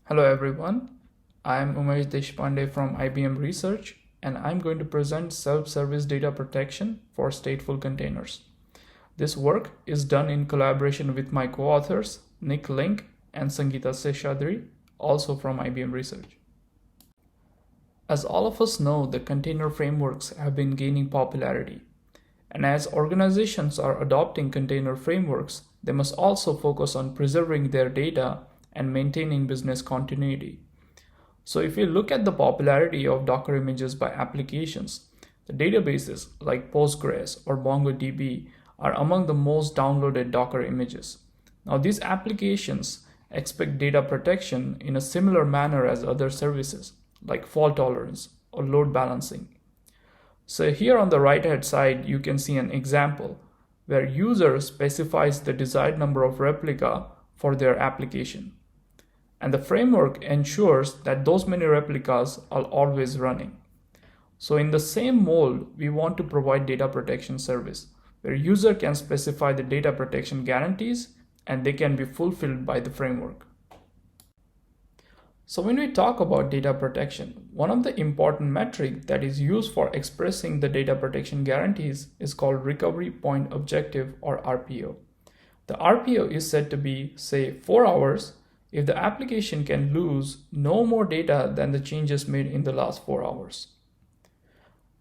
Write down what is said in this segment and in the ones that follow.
Hello everyone, I am Umesh Deshpande from IBM Research and I'm going to present self-service data protection for stateful containers. This work is done in collaboration with my co-authors Linck and Sangeetha Seshadri, also from IBM Research. As all of us know, the container frameworks have been gaining popularity. And as organizations are adopting container frameworks, they must also focus on preserving their data and maintaining business continuity. So if you look at the popularity of Docker images by applications, the databases like Postgres or MongoDB are among the most downloaded Docker images. Now these applications expect data protection in a similar manner as other services like fault tolerance or load balancing. So here on the right hand side, you can see an example where user specifies the desired number of replica for their application. And the framework ensures that those many replicas are always running. So in the same mold, we want to provide data protection service where user can specify the data protection guarantees and they can be fulfilled by the framework. So when we talk about data protection, one of the important metric that is used for expressing the data protection guarantees is called recovery point objective or RPO. The RPO is said to be, say, 4 hours if the application can lose no more data than the changes made in the last 4 hours.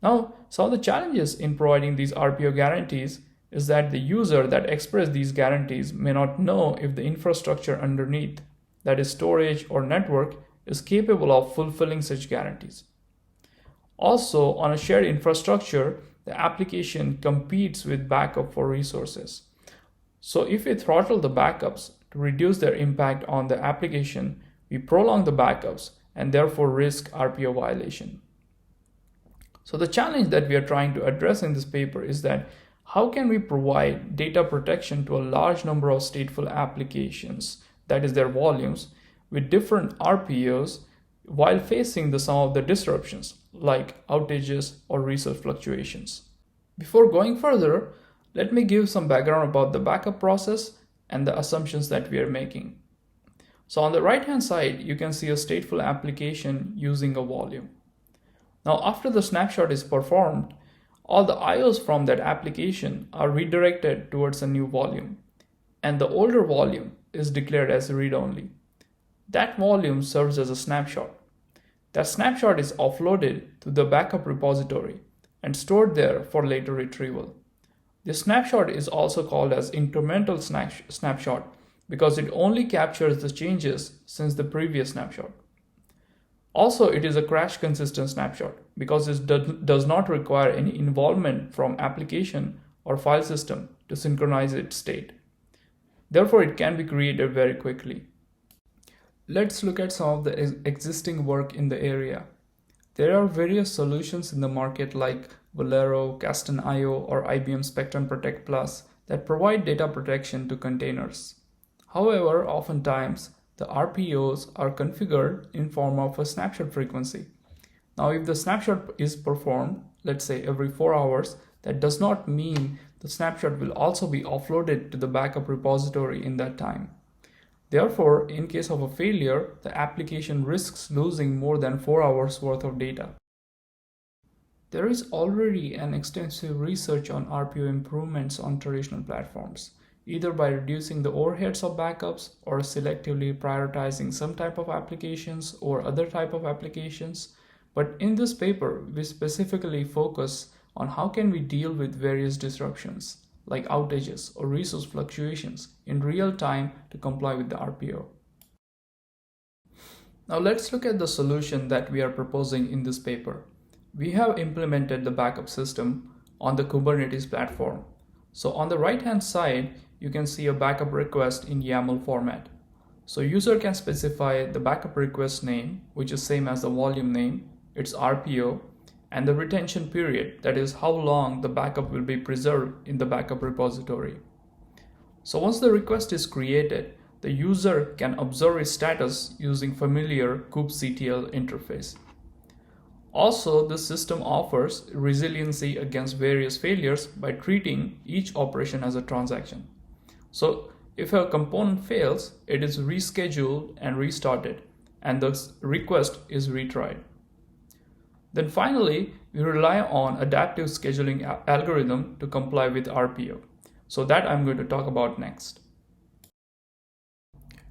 Now, some of the challenges in providing these RPO guarantees is that the user that express these guarantees may not know if the infrastructure underneath, that is storage or network, is capable of fulfilling such guarantees. Also, on a shared infrastructure, the application competes with backup for resources. So if we throttle the backups to reduce their impact on the application, we prolong the backups and therefore risk RPO violation. So the challenge that we are trying to address in this paper is that how can we provide data protection to a large number of stateful applications, that is their volumes, with different RPOs while facing some of the disruptions like outages or resource fluctuations. Before going further, let me give some background about the backup process and the assumptions that we are making. So on the right hand side, you can see a stateful application using a volume. Now after the snapshot is performed, all the IOs from that application are redirected towards a new volume, and the older volume is declared as read-only. That volume serves as a snapshot. That snapshot is offloaded to the backup repository and stored there for later retrieval. This snapshot is also called as incremental snapshot because it only captures the changes since the previous snapshot. Also, it is a crash consistent snapshot because it does not require any involvement from application or file system to synchronize its state. Therefore, it can be created very quickly. Let's look at some of the existing work in the area. There are various solutions in the market like Valero, Kasten.io, or IBM Spectrum Protect Plus that provide data protection to containers. However, oftentimes the RPOs are configured in form of a snapshot frequency. Now, if the snapshot is performed, let's say every 4 hours, that does not mean the snapshot will also be offloaded to the backup repository in that time. Therefore, in case of a failure, the application risks losing more than 4 hours worth of data. There is already an extensive research on RPO improvements on traditional platforms, either by reducing the overheads of backups or selectively prioritizing some type of applications or other type of applications. But in this paper, we specifically focus on how can we deal with various disruptions like outages or resource fluctuations in real time to comply with the RPO. Now let's look at the solution that we are proposing in this paper. We have implemented the backup system on the Kubernetes platform. So on the right hand side, you can see a backup request in YAML format. So user can specify the backup request name, which is same as the volume name, its RPO, and the retention period, that is how long the backup will be preserved in the backup repository. So once the request is created, the user can observe its status using familiar kubectl interface. Also, the system offers resiliency against various failures by treating each operation as a transaction. So if a component fails, it is rescheduled and restarted, and the request is retried. Then finally, we rely on adaptive scheduling algorithm to comply with RPO. So that I'm going to talk about next.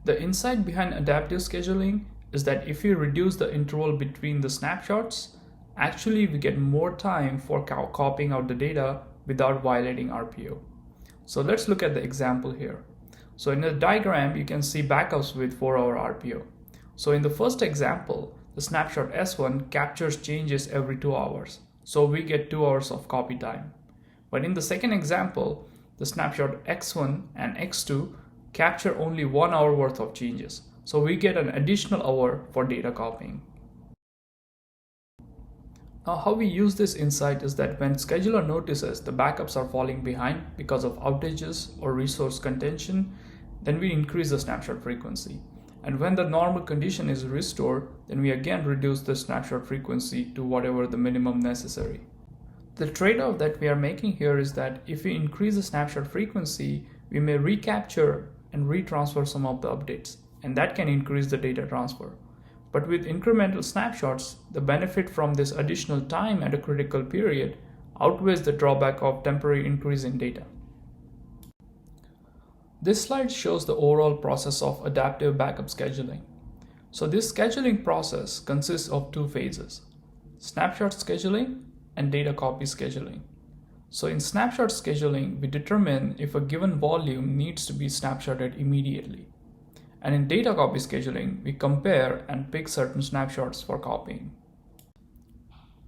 The insight behind adaptive scheduling is that if we reduce the interval between the snapshots, actually we get more time for copying out the data without violating RPO. So let's look at the example here. So in the diagram, you can see backups with 4-hour RPO. So in the first example, the snapshot S1 captures changes every 2 hours. So we get 2 hours of copy time. But in the second example, the snapshot X1 and X2 capture only 1 hour worth of changes. So we get an additional hour for data copying. Now, how we use this insight is that when scheduler notices the backups are falling behind because of outages or resource contention, then we increase the snapshot frequency. And when the normal condition is restored, then we again reduce the snapshot frequency to whatever the minimum necessary. The trade-off that we are making here is that if we increase the snapshot frequency, we may recapture and retransfer some of the updates, and that can increase the data transfer. But with incremental snapshots, the benefit from this additional time at a critical period outweighs the drawback of temporary increase in data. This slide shows the overall process of adaptive backup scheduling. So this scheduling process consists of two phases: snapshot scheduling and data copy scheduling. So in snapshot scheduling, we determine if a given volume needs to be snapshotted immediately. And in data copy scheduling, we compare and pick certain snapshots for copying.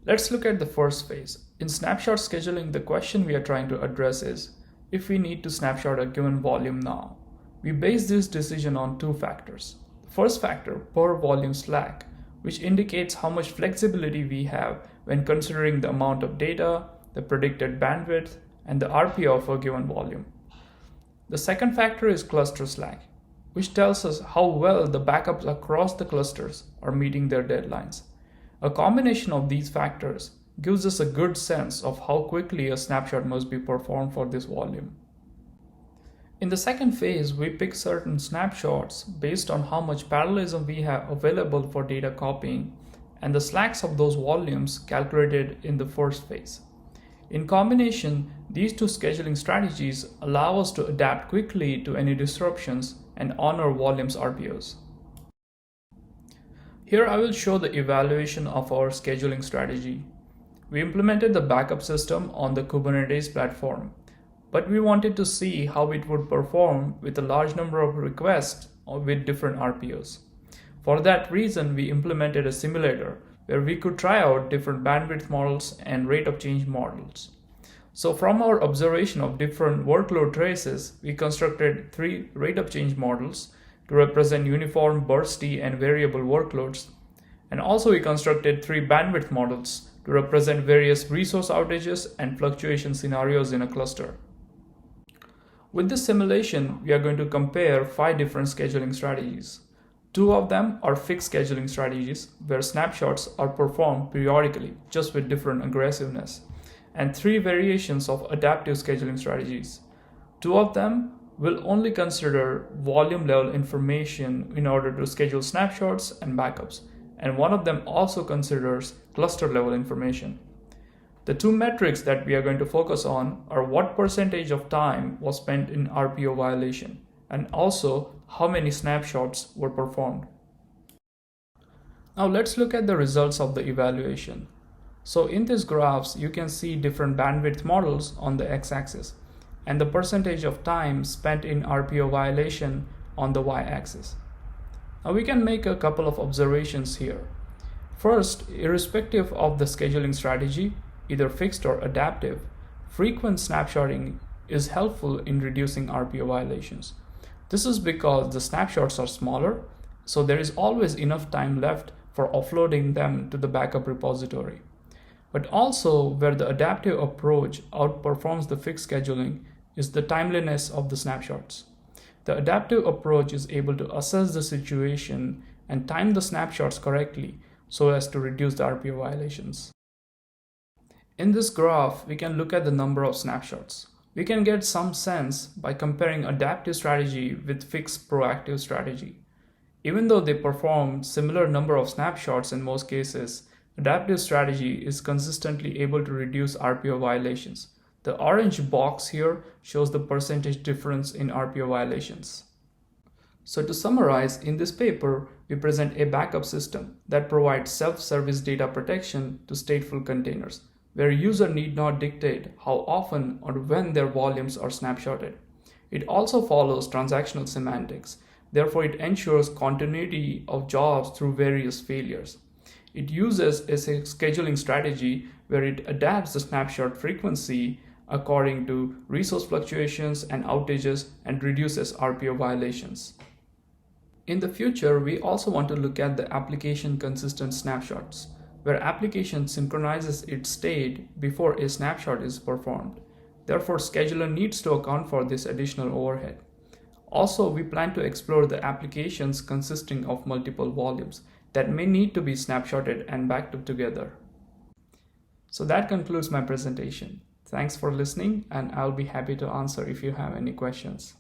Let's look at the first phase. In snapshot scheduling, the question we are trying to address is, if we need to snapshot a given volume now. We base this decision on two factors. The first factor, per volume slack, which indicates how much flexibility we have when considering the amount of data, the predicted bandwidth, and the RPO of a given volume. The second factor is cluster slack, which tells us how well the backups across the clusters are meeting their deadlines. A combination of these factors gives us a good sense of how quickly a snapshot must be performed for this volume. In the second phase, we pick certain snapshots based on how much parallelism we have available for data copying and the slacks of those volumes calculated in the first phase. In combination, these two scheduling strategies allow us to adapt quickly to any disruptions and honor volumes RPOs. Here I will show the evaluation of our scheduling strategy. We implemented the backup system on the Kubernetes platform, but we wanted to see how it would perform with a large number of requests with different RPOs. For that reason, we implemented a simulator where we could try out different bandwidth models and rate of change models. So from our observation of different workload traces, we constructed 3 rate of change models to represent uniform, bursty, and variable workloads. And also we constructed 3 bandwidth models to represent various resource outages and fluctuation scenarios in a cluster. With this simulation, we are going to compare 5 different scheduling strategies. 2 of them are fixed scheduling strategies, where snapshots are performed periodically, just with different aggressiveness, and 3 variations of adaptive scheduling strategies. 2 of them will only consider volume level information in order to schedule snapshots and backups, and 1 of them also considers cluster level information. The 2 metrics that we are going to focus on are what percentage of time was spent in RPO violation, and also how many snapshots were performed. Now let's look at the results of the evaluation. So in these graphs, you can see different bandwidth models on the x-axis and the percentage of time spent in RPO violation on the y-axis. Now we can make a couple of observations here. First, irrespective of the scheduling strategy, either fixed or adaptive, frequent snapshotting is helpful in reducing RPO violations. This is because the snapshots are smaller, so there is always enough time left for offloading them to the backup repository. But also, where the adaptive approach outperforms the fixed scheduling is the timeliness of the snapshots. The adaptive approach is able to assess the situation and time the snapshots correctly so as to reduce the RPO violations. In this graph, we can look at the number of snapshots. We can get some sense by comparing adaptive strategy with fixed proactive strategy. Even though they perform similar number of snapshots in most cases, adaptive strategy is consistently able to reduce RPO violations. The orange box here shows the percentage difference in RPO violations. So to summarize, in this paper, we present a backup system that provides self-service data protection to stateful containers, where user need not dictate how often or when their volumes are snapshotted. It also follows transactional semantics. Therefore, it ensures continuity of jobs through various failures. It uses a scheduling strategy where it adapts the snapshot frequency according to resource fluctuations and outages and reduces RPO violations. In the future, we also want to look at the application consistent snapshots, where application synchronizes its state before a snapshot is performed. Therefore, scheduler needs to account for this additional overhead. Also, we plan to explore the applications consisting of multiple volumes that may need to be snapshotted and backed up together. So that concludes my presentation. Thanks for listening, and I'll be happy to answer if you have any questions.